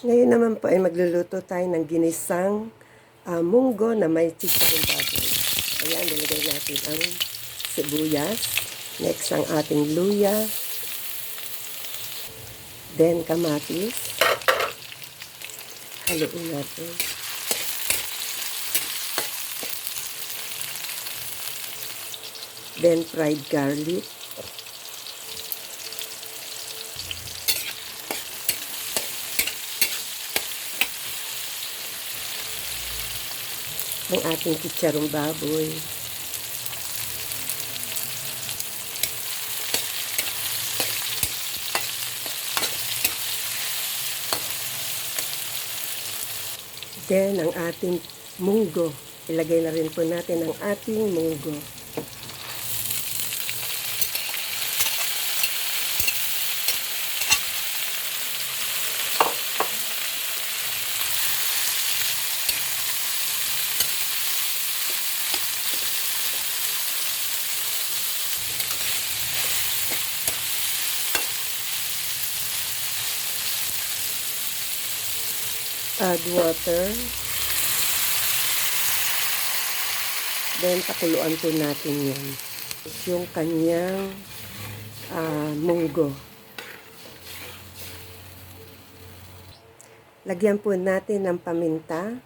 Ngayon naman po ay magluluto tayo ng ginisang munggo na may chicharong baboy. Ayan, nilagay natin ang sibuyas. Next, ang ating luya. Then, kamatis. Haluin natin. Then, fried garlic. Ang ating chicharong baboy. Then, ang ating munggo. Ilagay na rin po natin ang ating munggo. Add water. Then, pakuluan po natin yun. Yung kanyang munggo. Lagyan po natin ng paminta.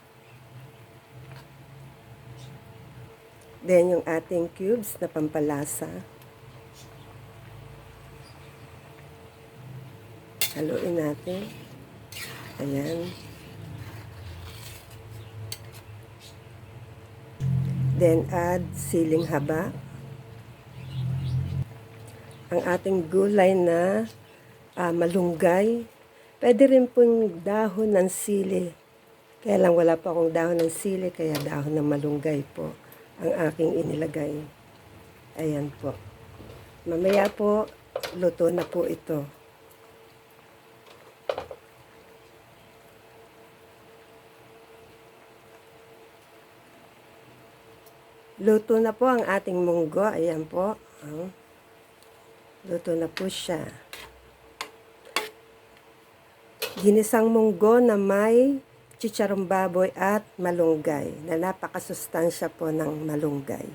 Then, yung ating cubes na pampalasa. Haluin natin. Ayan. Then, add siling haba. Ang ating gulay na malunggay. Pwede rin pong dahon ng sili. Kaya lang wala pa akong dahon ng sili, kaya dahon ng malunggay po ang aking inilagay. Ayan po. Mamaya po, luto na po ito. Luto na po ang ating munggo. Ayan po. Luto na po siya. Ginisang munggo na may chicharong baboy at malunggay. Na napakasustansya po ng malunggay.